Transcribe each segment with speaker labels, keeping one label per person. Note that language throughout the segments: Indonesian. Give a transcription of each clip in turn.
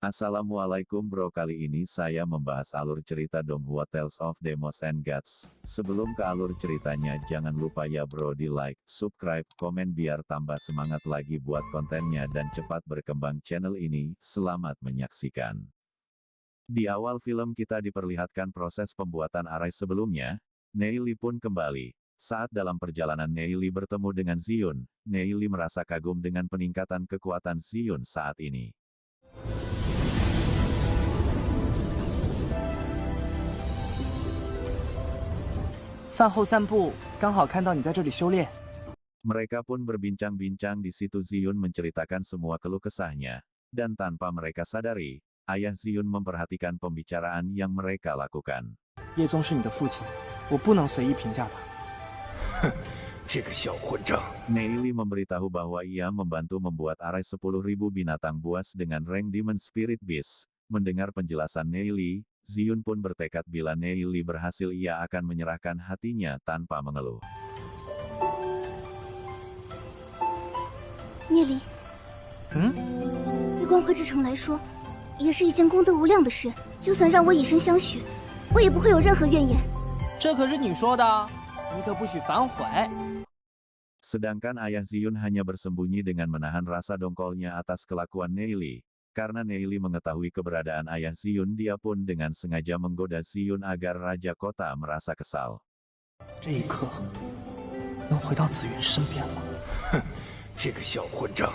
Speaker 1: Assalamualaikum bro, kali ini saya membahas alur cerita Donghua Tales of Demons and Gods. Sebelum ke alur ceritanya, jangan lupa ya bro di like, subscribe, komen biar tambah semangat lagi buat kontennya dan cepat berkembang channel ini. Selamat menyaksikan. Di awal film kita diperlihatkan proses pembuatan arai sebelumnya. Neili pun kembali. Saat dalam perjalanan Neili bertemu dengan Xion, Neili merasa kagum dengan peningkatan kekuatan Xion saat ini.
Speaker 2: 饭后散步，刚好看到你在这里修炼。
Speaker 1: Mereka pun berbincang-bincang di situ. Xion menceritakan semua keluh kesahnya, dan tanpa mereka sadari, ayah Xion memperhatikan pembicaraan yang mereka lakukan.
Speaker 2: 叶宗是你的父亲，我不能随意评价他。
Speaker 3: 哼，这个小混账！
Speaker 1: Neili memberitahu bahwa ia membantu membuat arai 10.000 binatang buas dengan rank Demon Spirit Beast. Mendengar penjelasan Neili, Xion pun bertekad bila Neili berhasil ia akan menyerahkan hatinya tanpa mengeluh.
Speaker 4: 聂离，对光辉之城来说，也是一件功德无量的事。就算让我以身相许，我也不会有任何怨言。
Speaker 2: 这可是你说的，你可不许反悔。
Speaker 1: Sedangkan ayah Xion hanya bersembunyi dengan menahan rasa dongkolnya atas kelakuan Neili. Karena Neili mengetahui keberadaan ayah Xion, dia pun dengan sengaja menggoda Xion agar Raja Kota merasa kesal.
Speaker 2: 这一刻，能回到紫云身边了。
Speaker 3: 哼，这个小混账！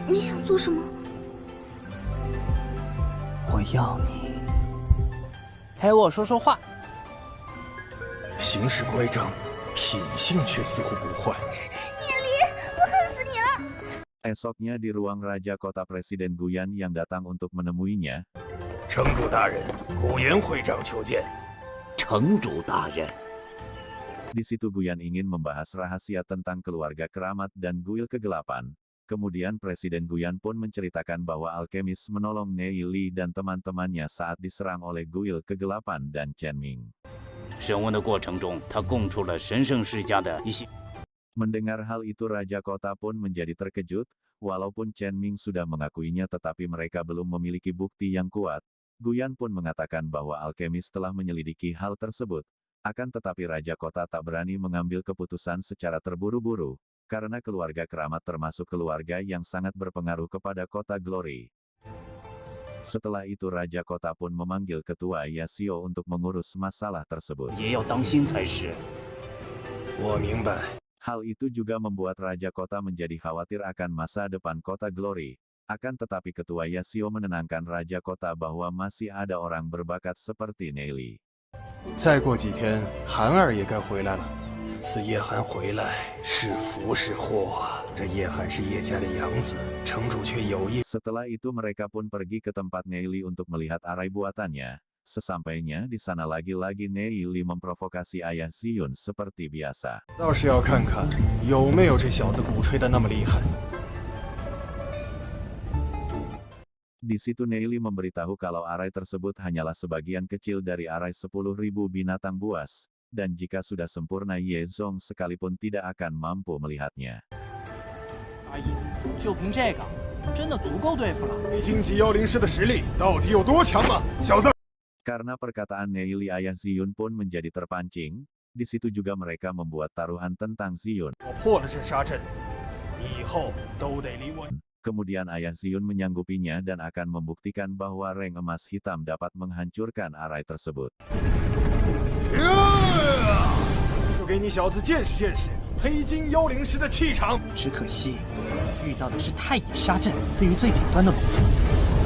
Speaker 4: 你想做什么？
Speaker 2: 我要你陪我说说话。
Speaker 3: 行事乖张，品性却似乎不坏。
Speaker 1: Esoknya di ruang Raja Kota, Presiden Guyan yang datang untuk menemuinya.
Speaker 3: 城主大人，古岩会长求见。
Speaker 5: 城主大人。
Speaker 1: Di situ Guyan ingin membahas rahasia tentang keluarga keramat dan guil kegelapan. Kemudian Presiden Guyan pun menceritakan bahwa alkemis menolong Neili dan teman-temannya saat diserang oleh guil kegelapan dan Chenming.
Speaker 5: 审问的过程中，他供出了神圣世家的一些。
Speaker 1: Mendengar hal itu Raja Kota pun menjadi terkejut, walaupun Chenming sudah mengakuinya tetapi mereka belum memiliki bukti yang kuat. Guyan pun mengatakan bahwa alkemis telah menyelidiki hal tersebut. Akan tetapi Raja Kota tak berani mengambil keputusan secara terburu-buru, karena keluarga keramat termasuk keluarga yang sangat berpengaruh kepada Kota Glory. Setelah itu Raja Kota pun memanggil Ketua Yasuo untuk mengurus masalah tersebut.
Speaker 5: 也要当心才是。
Speaker 3: 我明白。
Speaker 1: Hal itu juga membuat Raja Kota menjadi khawatir akan masa depan Kota Glory. Akan tetapi Ketua Yasuo menenangkan Raja Kota bahwa masih ada orang berbakat seperti Neili.
Speaker 6: 再过几天，韩儿也该回来了。
Speaker 3: 此次叶寒回来，是福是祸啊！这叶寒是叶家的养子，城主却有意。
Speaker 1: Setelah itu mereka pun pergi ke tempat Neili untuk melihat arai buatannya. Sesampainya di sana lagi-lagi Neili memprovokasi ayah Xion seperti biasa.
Speaker 6: 倒是要看看有没有这小子鼓吹的那么厉害。
Speaker 1: Di situ Neili memberitahu kalau arai tersebut hanyalah sebagian kecil dari arai 10.000 binatang buas, dan jika sudah sempurna Ye Zong sekalipun tidak akan mampu melihatnya.
Speaker 2: 阿姨，就凭这个，真的足够对付了。
Speaker 6: 荆棘妖灵师的实力到底有多强吗，小子？
Speaker 1: Karena perkataan Neili, ayah Xion pun menjadi terpancing. Di situ juga mereka membuat taruhan tentang Xion.
Speaker 6: 我破了这杀阵，你以后都得离我。
Speaker 1: Kemudian ayah Xion menyanggupinya dan akan membuktikan bahwa rank emas hitam dapat menghancurkan arai tersebut.
Speaker 6: 就给你小子见识见识黑金妖灵师的气场。
Speaker 2: 只可惜遇到的是太乙杀阵，自于最顶端的龙族，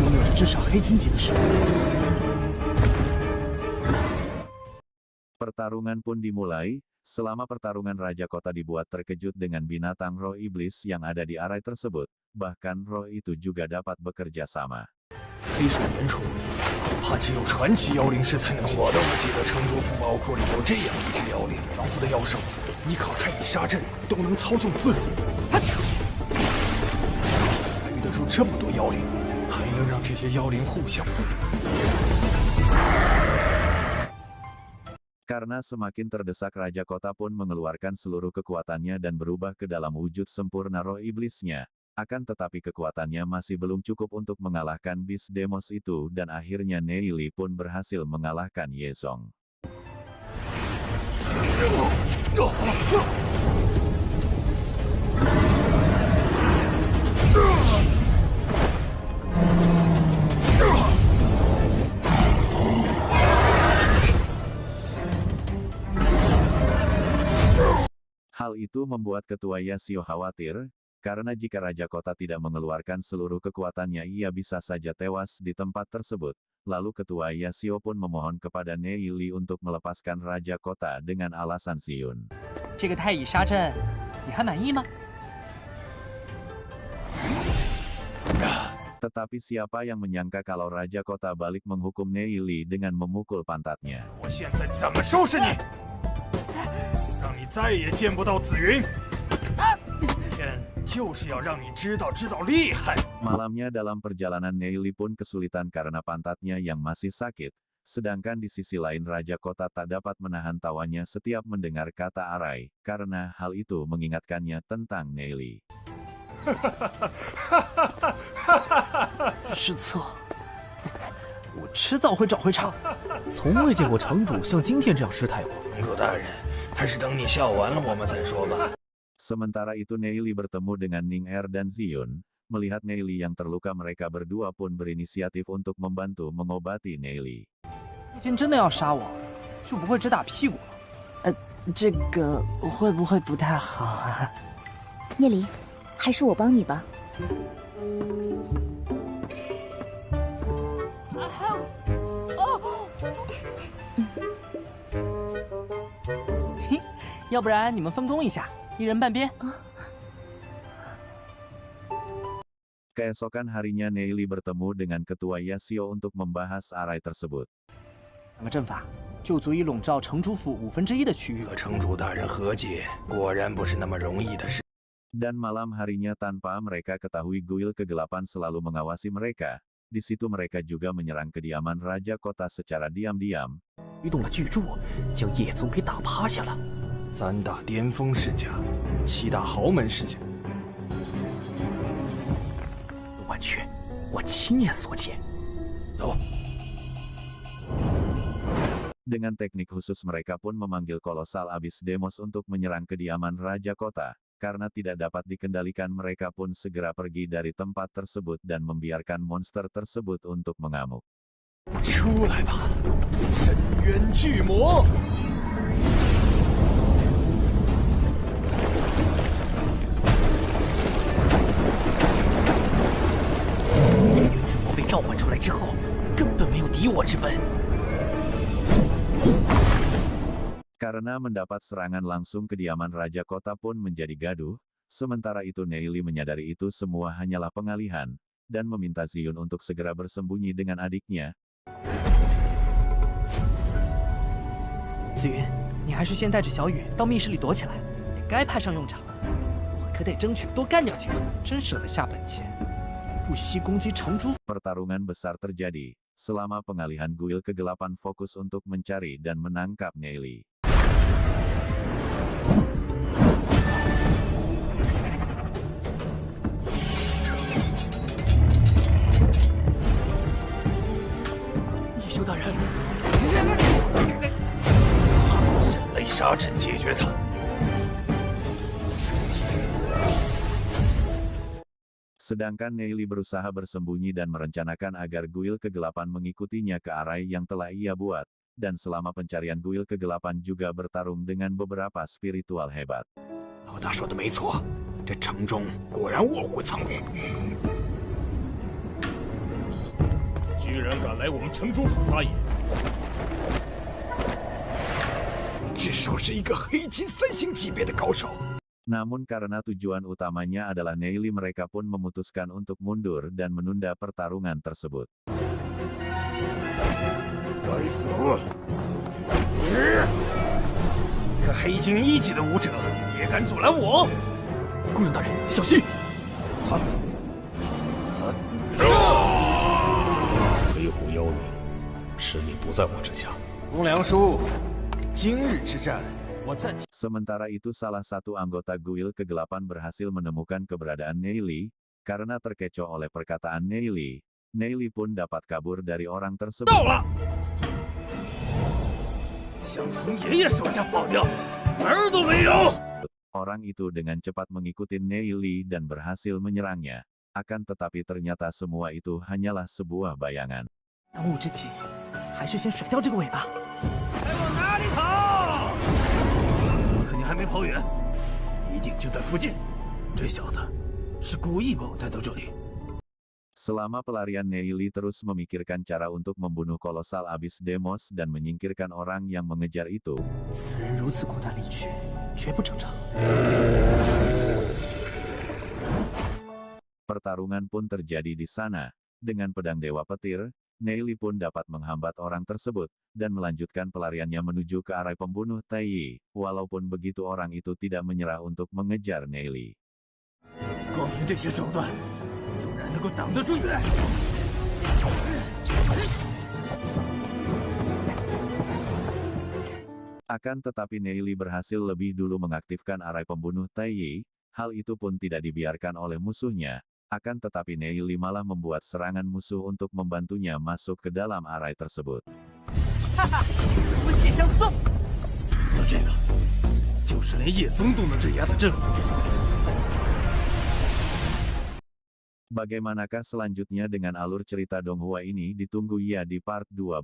Speaker 2: 拥有着至少黑金级的实力。
Speaker 1: Pertarungan pun dimulai. Selama pertarungan Raja Kota dibuat terkejut dengan binatang roh iblis yang ada di arai tersebut. Bahkan roh itu juga dapat bekerja sama.
Speaker 3: 黑水连冲，恐怕只有传奇妖灵师才能。我倒是记得城主府宝库里有这样一只妖灵，老夫的妖兽依靠太乙杀阵都能操纵自如。遇得住这么多妖灵，还能让这些妖灵互相。
Speaker 1: Karena semakin terdesak Raja Kota pun mengeluarkan seluruh kekuatannya dan berubah ke dalam wujud sempurna roh iblisnya. Akan tetapi kekuatannya masih belum cukup untuk mengalahkan Beast Demos itu dan akhirnya Nei Li pun berhasil mengalahkan Ye Zong. Hal itu membuat Ketua Yasio khawatir, karena jika Raja Kota tidak mengeluarkan seluruh kekuatannya ia bisa saja tewas di tempat tersebut. Lalu Ketua Yasio pun memohon kepada Nei Li untuk melepaskan Raja Kota dengan alasan Siun.
Speaker 2: 这个太乙杀阵，你还满意吗？
Speaker 1: Tetapi siapa yang menyangka kalau Raja Kota balik menghukum Nei Li dengan memukul pantatnya.
Speaker 6: 我现在怎么收拾你？让你再也见不到紫云！今天就是要让你知道厉害！
Speaker 1: Malamnya dalam perjalanan Nei Li pun kesulitan karena pantatnya yang masih sakit. Sedangkan di sisi lain Raja Kota tak dapat menahan tawanya setiap mendengar kata Arai, karena hal itu mengingatkannya tentang Nei Li.
Speaker 2: 失策，我迟早会找回场。从未见过城主像今天这样失态过。
Speaker 3: 城主大人，还是等你笑完了我们再说吧。
Speaker 1: Sementara itu Nei Li bertemu dengan Ning Er dan Zion. Melihat Nei Li yang terluka mereka berdua pun berinisiatif untuk membantu mengobati Nei Li.
Speaker 2: 那天真的要杀我，就不会只打屁股了。
Speaker 7: 这个会不会不太好啊？
Speaker 4: 聂离，还是我帮你吧。
Speaker 2: 要不然你们分工一下，一人半边。
Speaker 1: Keesokan harinya Nei Li bertemu dengan Ketua Yasio untuk membahas Arai tersebut.
Speaker 2: 两个阵法就足以笼罩城主府1/5的区域。
Speaker 3: 和城主大人和解，果然不是那么容易的事。
Speaker 1: Dan malam harinya tanpa mereka ketahui Guil Kegelapan selalu mengawasi mereka. Di situ mereka juga menyerang kediaman Raja Kota secara diam-diam.
Speaker 2: 推动了巨柱，将叶宗给打趴下了。
Speaker 3: 3大巅峰世家，7大豪门世家，
Speaker 2: 万阙，我亲眼所见。
Speaker 3: 走。
Speaker 1: Dengan teknik khusus mereka pun memanggil kolosal Abyss Demos untuk menyerang kediaman Raja Kota. Karena tidak dapat dikendalikan mereka pun segera pergi dari tempat tersebut dan membiarkan monster tersebut untuk mengamuk.
Speaker 3: 出来吧，深渊巨魔！
Speaker 2: 巨魔被召唤出来之后，根本没有敌我之分。
Speaker 1: Karena mendapat serangan langsung kediaman Raja Kota pun menjadi gaduh, sementara itu Nei Li menyadari itu semua hanyalah pengalihan, dan meminta Zion untuk segera bersembunyi dengan adiknya.
Speaker 2: 紫云，你还是先带着小雨到密室里躲起来，也该派上用场了。我可得争取多干掉几个，真舍得下本钱，不惜攻击城主。
Speaker 1: Pertarungan besar terjadi, selama pengalihan Guil Kegelapan fokus untuk mencari dan menangkap Nei Li.
Speaker 2: Yasio 大人，
Speaker 3: 神雷杀阵解决他。
Speaker 1: Sedangkan Nei Li berusaha bersembunyi dan merencanakan agar Guil Kegelapan mengikutinya ke Arai yang telah ia buat, dan selama pencarian Guil Kegelapan juga bertarung dengan beberapa spiritual hebat.
Speaker 3: 老大说的没错，这城中果然卧虎藏龙。
Speaker 6: 居然敢来我们城主府撒野！
Speaker 3: 至少是一个黑金3星级别的高手。
Speaker 1: Namun karena tujuan utamanya adalah Nei Li mereka pun memutuskan untuk mundur dan menunda pertarungan tersebut.
Speaker 6: 该死！
Speaker 3: 一个黑金1级的武者也敢阻拦我？
Speaker 2: 姑娘大人，小心！
Speaker 6: 飞虎妖灵，实力不在我之下。
Speaker 3: 公良叔，今日之战，我暂停。
Speaker 1: Sementara itu salah satu anggota Guil Kegelapan berhasil menemukan keberadaan Nei Li, Karena terkecoh oleh perkataan Neili, Neili pun dapat kabur dari orang tersebut.
Speaker 3: 到了！想从爷爷手下跑掉，门儿都没有！
Speaker 1: Orang itu dengan cepat mengikuti Neili dan berhasil menyerangnya. Akan tetapi ternyata semua itu hanyalah sebuah bayangan.
Speaker 2: 当务之急，还是先甩掉这个尾巴。
Speaker 3: 还往哪里跑？可你还没跑远，一定就在附近。这小子是故意把我带到这里。
Speaker 1: Selama pelarian Neili terus memikirkan cara untuk membunuh kolosal abis Demos dan menyingkirkan orang yang mengejar itu.
Speaker 2: 此人如此果断离去，绝不正常。
Speaker 1: Pertarungan pun terjadi di sana. Dengan pedang Dewa Petir, Neili pun dapat menghambat orang tersebut, dan melanjutkan pelariannya menuju ke arah pembunuh Taiyi. Walaupun begitu orang itu tidak menyerah untuk mengejar Neili.
Speaker 3: 光凭这些手段，纵然能够挡得住远，
Speaker 1: Akan tetapi Neili berhasil lebih dulu mengaktifkan arai pembunuh Taiyi. Hal itu pun tidak dibiarkan oleh musuhnya. Akan tetapi Neili malah membuat serangan musuh untuk membantunya masuk ke dalam arai tersebut.
Speaker 2: 哈哈，不谢相送。
Speaker 3: 那这个就是连叶宗都能镇压的阵法。
Speaker 1: Bagaimanakah selanjutnya dengan alur cerita Donghua ini? Ditunggu ya di part 12.